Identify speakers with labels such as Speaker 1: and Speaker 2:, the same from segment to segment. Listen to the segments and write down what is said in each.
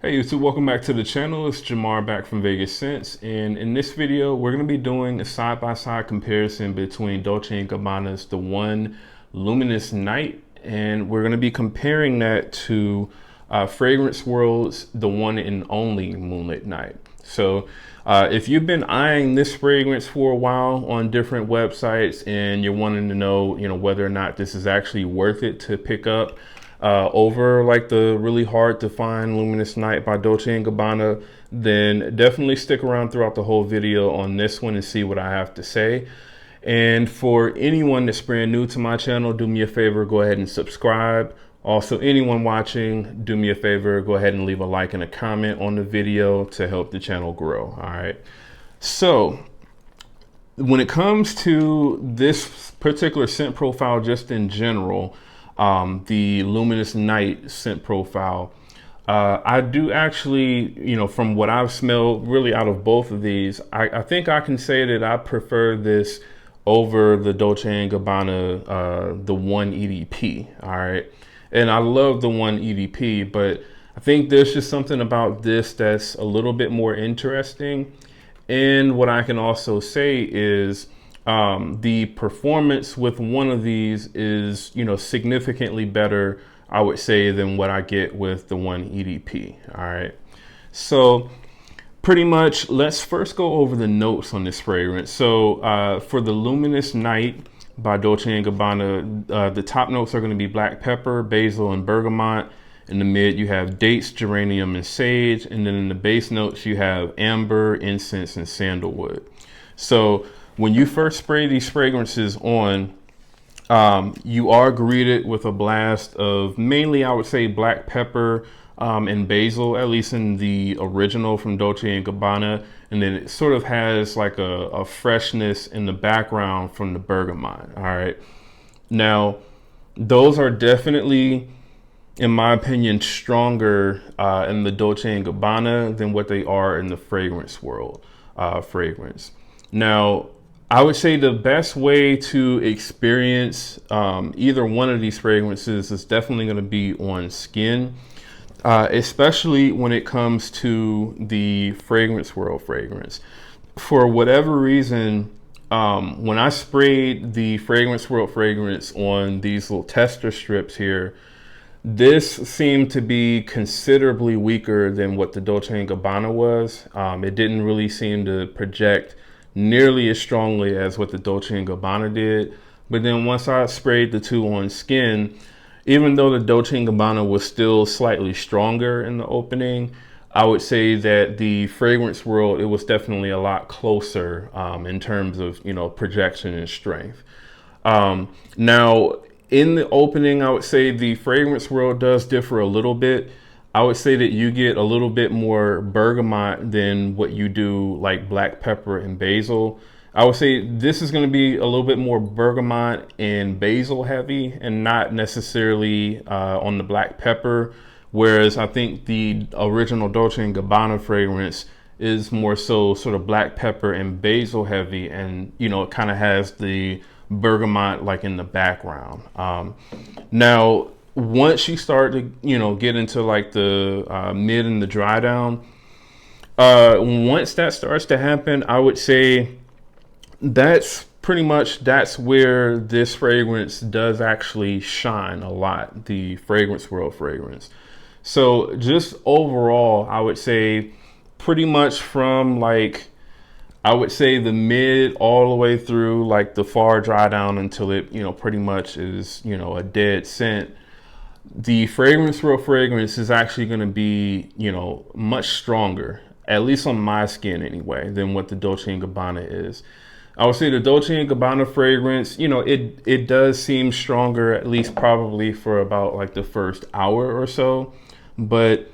Speaker 1: Hey YouTube, welcome back to the channel. It's Jamar back from Vegas Scents, and in this video we're going to be doing a side-by-side comparison between Dolce & Gabbana's The One Luminous Night, and we're going to be comparing that to Fragrance World's The One and Only Moonlit Night. So if you've been eyeing this fragrance for a while on different websites and you're wanting to know, whether or not this is actually worth it to pick up over like the really hard to find Luminous Night by Dolce & Gabbana, then definitely stick around throughout the whole video on this one and see what I have to say. And for anyone that's brand new to my channel, do me a favor, go ahead and subscribe. Also, anyone watching, do me a favor, go ahead and leave a like and a comment on the video to help the channel grow. All right. So when it comes to this particular scent profile, just in general, the Luminous Night scent profile, I do actually, from what I've smelled really out of both of these, I think I can say that I prefer this over the Dolce & Gabbana, the One EDP. All right. And I love the One EDP, but I think there's just something about this that's a little bit more interesting. And what I can also say is, the performance with one of these is, significantly better, I would say, than what I get with the One EDP. All right. So pretty much, let's first go over the notes on this fragrance. So for the Luminous Night by Dolce & Gabbana, the top notes are going to be black pepper, basil, and bergamot. In the mid, you have dates, geranium, and sage. And then in the base notes, you have amber, incense, and sandalwood. So when you first spray these fragrances on, you are greeted with a blast of mainly, I would say, black pepper and basil, at least in the original from Dolce & Gabbana. And then it sort of has like a freshness in the background from the bergamot. All right. Now, those are definitely, in my opinion, stronger in the Dolce & Gabbana than what they are in the Fragrance World fragrance. Now, I would say the best way to experience either one of these fragrances is definitely going to be on skin, especially when it comes to the Fragrance World fragrance. For whatever reason, when I sprayed the Fragrance World fragrance on these little tester strips here, this seemed to be considerably weaker than what the Dolce & Gabbana was. It didn't really seem to project nearly as strongly as what the Dolce & Gabbana did. But then once I sprayed the two on skin, even though the Dolce & Gabbana was still slightly stronger in the opening, I would say that the Fragrance World, it was definitely a lot closer in terms of, projection and strength. Now, in the opening, I would say the Fragrance World does differ a little bit. I would say that you get a little bit more bergamot than what you do like black pepper and basil. I would say this is going to be a little bit more bergamot and basil heavy and not necessarily on the black pepper. Whereas I think the original Dolce & Gabbana fragrance is more so sort of black pepper and basil heavy, and it kind of has the bergamot like in the background. Now, once you start to, get into like the mid and the dry down, once that starts to happen, I would say that's where this fragrance does actually shine a lot, the Fragrance World fragrance. So just overall, I would say pretty much from like, I would say the mid all the way through like the far dry down until it, pretty much is, a dead scent. The Fragrance World fragrance is actually going to be, much stronger, at least on my skin anyway, than what the Dolce & Gabbana is. I would say the Dolce & Gabbana fragrance, it does seem stronger, at least probably for about like the first hour or so. But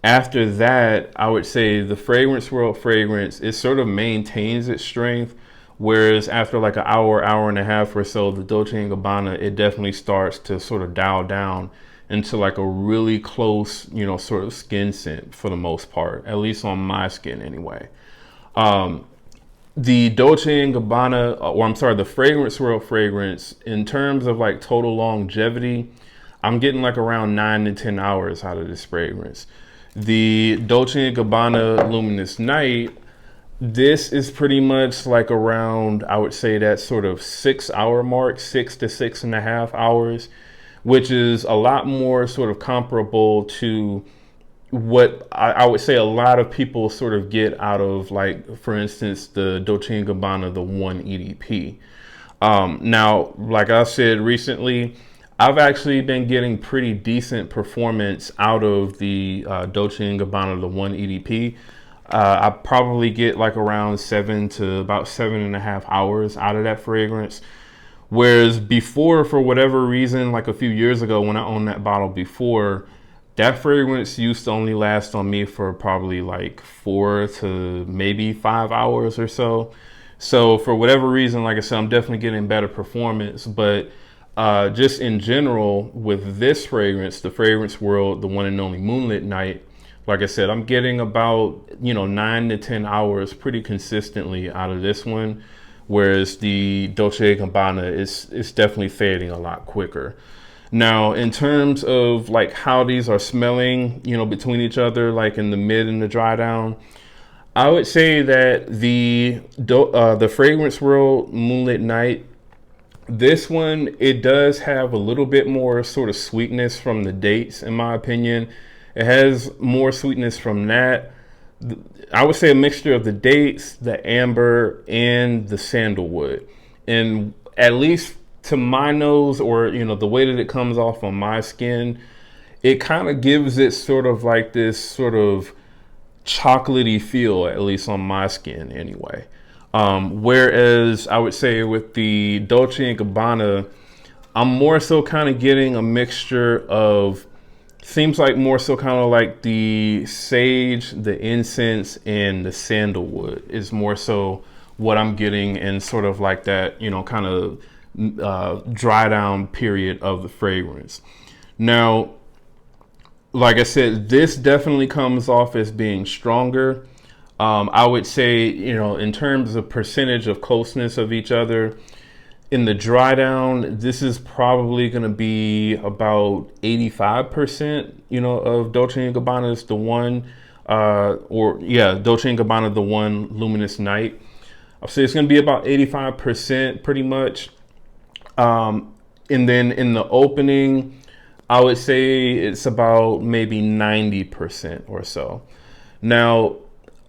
Speaker 1: after that, I would say the Fragrance World fragrance, it sort of maintains its strength. Whereas after like an hour, hour and a half or so, the Dolce & Gabbana, it definitely starts to sort of dial down into like a really close, sort of skin scent for the most part, at least on my skin anyway. The Dolce & Gabbana, or I'm sorry, the Fragrance World fragrance, in terms of like total longevity, I'm getting like around 9 to 10 hours out of this fragrance. The Dolce & Gabbana Luminous Night, this is pretty much like around, I would say that sort of 6 hour mark, 6 to 6.5 hours, which is a lot more sort of comparable to what I would say a lot of people sort of get out of, like, for instance, the Dolce & Gabbana, the 1 EDP. Now, like I said recently, I've actually been getting pretty decent performance out of the Dolce & Gabbana, the 1 EDP. I probably get like around 7 to about 7.5 hours out of that fragrance. Whereas before, for whatever reason, like a few years ago when I owned that bottle before, that fragrance used to only last on me for probably like 4 to maybe 5 hours or so. So for whatever reason, like I said, I'm definitely getting better performance. But just in general, with this fragrance, the Fragrance World, the One and Only Moonlit Night, like I said, I'm getting about, 9 to 10 hours pretty consistently out of this one. Whereas the Dolce & Gabbana is definitely fading a lot quicker. Now, in terms of like how these are smelling, between each other, like in the mid and the dry down, I would say that the Fragrance World Moonlit Night, this one, it does have a little bit more sort of sweetness from the dates, in my opinion. It has more sweetness from that. I would say a mixture of the dates, the amber, and the sandalwood. And at least to my nose, or the way that it comes off on my skin, it kind of gives it sort of like this sort of chocolatey feel, at least on my skin anyway. Whereas I would say with the Dolce & Gabbana, I'm more so kind of getting a mixture of, seems like more so kind of like the sage, the incense, and the sandalwood is more so what I'm getting in sort of like that, kind of dry down period of the fragrance. Now, like I said, this definitely comes off as being stronger. I would say, in terms of percentage of closeness of each other, in the dry down, this is probably going to be about 85%, of Dolce & Gabbana's the one, Dolce & Gabbana, the One Luminous Night. I'll say it's going to be about 85% pretty much. And then in the opening, I would say it's about maybe 90% or so. Now,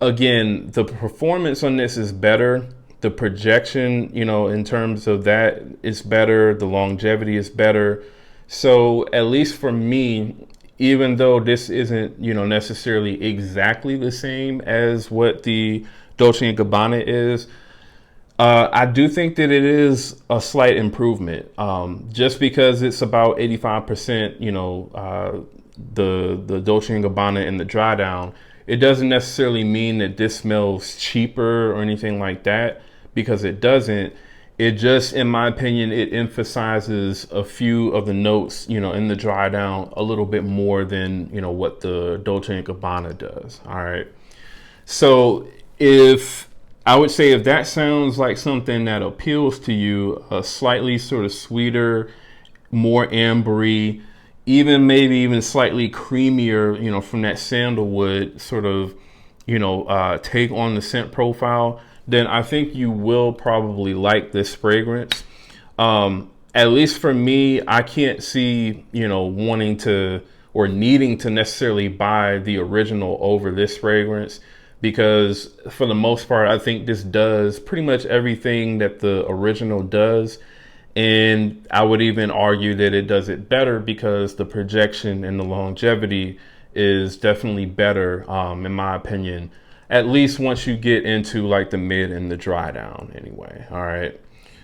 Speaker 1: again, the performance on this is better. The projection, in terms of that, is better. The longevity is better. So at least for me, even though this isn't, necessarily exactly the same as what the Dolce & Gabbana is, I do think that it is a slight improvement. Just because it's about 85%, the Dolce & Gabbana in the dry down, it doesn't necessarily mean that this smells cheaper or anything like that, because it doesn't. It just, in my opinion, it emphasizes a few of the notes, in the dry down a little bit more than, what the Dolce & Gabbana does. All right. So I would say if that sounds like something that appeals to you, a slightly sort of sweeter, more ambery, maybe even slightly creamier, from that sandalwood sort of, take on the scent profile, then I think you will probably like this fragrance. At least for me, I can't see, wanting to or needing to necessarily buy the original over this fragrance, because for the most part, I think this does pretty much everything that the original does. And I would even argue that it does it better, because the projection and the longevity is definitely better, in my opinion, at least once you get into like the mid and the dry down anyway. All right.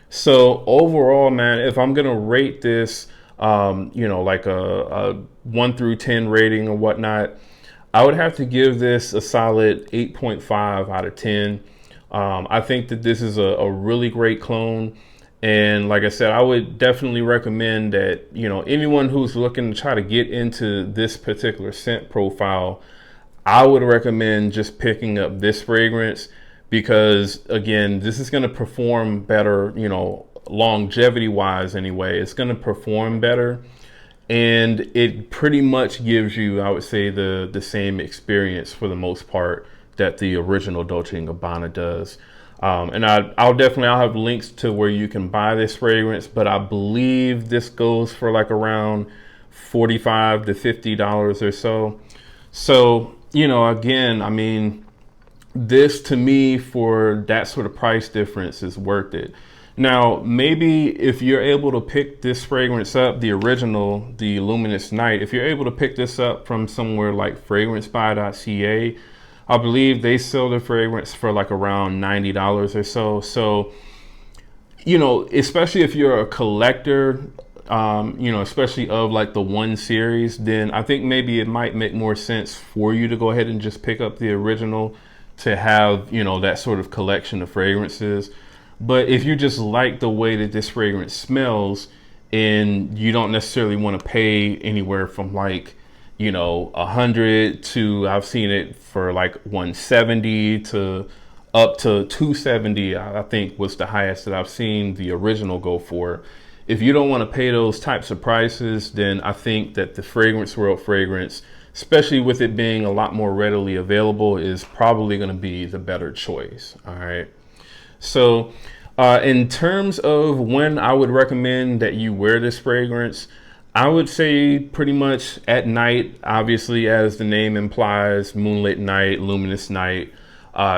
Speaker 1: So overall, man, if I'm going to rate this, like a 1 through 10 rating or whatnot, I would have to give this a solid 8.5 out of 10. I think that this is a really great clone. And like I said, I would definitely recommend that, anyone who's looking to try to get into this particular scent profile, I would recommend just picking up this fragrance, because again, this is going to perform better, longevity wise anyway. It's going to perform better. and it pretty much gives you, I would say, the same experience for the most part that the original Dolce & Gabbana does. And I'll have links to where you can buy this fragrance, but I believe this goes for like around $45 to $50 or so. So, you know, again, I mean, this to me for that sort of price difference is worth it. Now, maybe if you're able to pick this fragrance up, the original, the Luminous Night, if you're able to pick this up from somewhere like fragrancebuy.ca, I believe they sell the fragrance for like around $90 or so. So, you know, especially if you're a collector, you know, especially of like the one series, then I think maybe it might make more sense for you to go ahead and just pick up the original to have, you know, that sort of collection of fragrances. But if you just like the way that this fragrance smells and you don't necessarily want to pay anywhere from like, you know, 100 to, I've seen it for like 170 to up to 270, I think was the highest that I've seen the original go for. If you don't want to pay those types of prices, then I think that the Fragrance World fragrance, especially with it being a lot more readily available, is probably going to be the better choice. All right. So in terms of when I would recommend that you wear this fragrance, I would say pretty much at night, obviously, as the name implies, moonlit night, luminous night.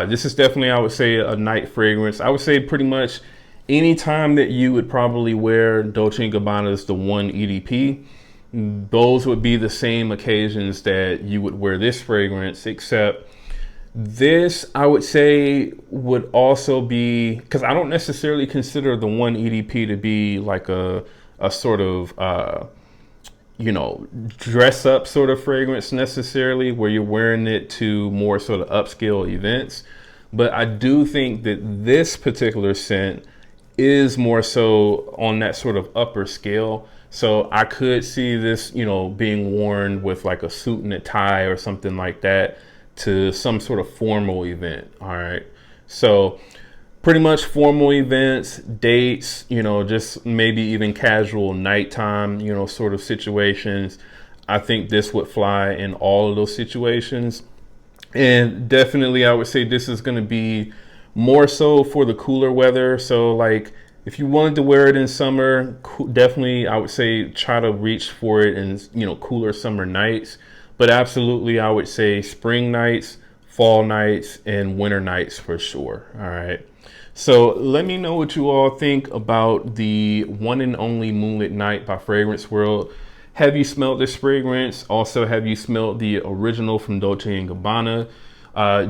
Speaker 1: This is definitely, I would say, a night fragrance. I would say pretty much any time that you would probably wear Dolce & Gabbana's The One EDP, those would be the same occasions that you would wear this fragrance, except this, I would say, would also be, because I don't necessarily consider the One EDP to be like a sort of, you know, dress up sort of fragrance necessarily, where you're wearing it to more sort of upscale events. But I do think that this particular scent is more so on that sort of upper scale. So I could see this, you know, being worn with like a suit and a tie or something like that to some sort of formal event. All right. So pretty much formal events, dates, you know, just maybe even casual nighttime, you know, sort of situations. I think this would fly in all of those situations. And definitely I would say this is going to be more so for the cooler weather. So like if you wanted to wear it in summer, definitely I would say try to reach for it in, you know, cooler summer nights. But absolutely I would say spring nights, fall nights, and winter nights for sure. All right. So let me know what you all think about the One and Only Moonlit Night by Fragrance World. Have you smelled this fragrance? Also, have you smelled the original from Dolce & Gabbana?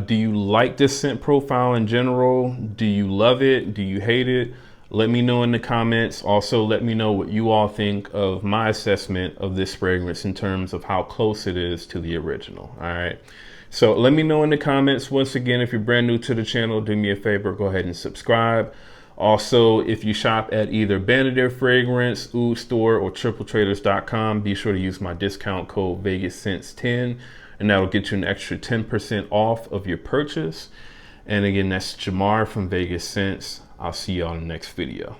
Speaker 1: Do you like this scent profile in general? Do you love it? Do you hate it? Let me know in the comments. Also, let me know what you all think of my assessment of this fragrance in terms of how close it is to the original. All right. So let me know in the comments. Once again, if you're brand new to the channel, do me a favor, go ahead and subscribe. Also, if you shop at either Bandier Fragrance, Oud Store, or TripleTraders.com, be sure to use my discount code VegasScents10, and that'll get you an extra 10% off of your purchase. And again, that's Jamar from Vegas Scents. I'll see you on the next video.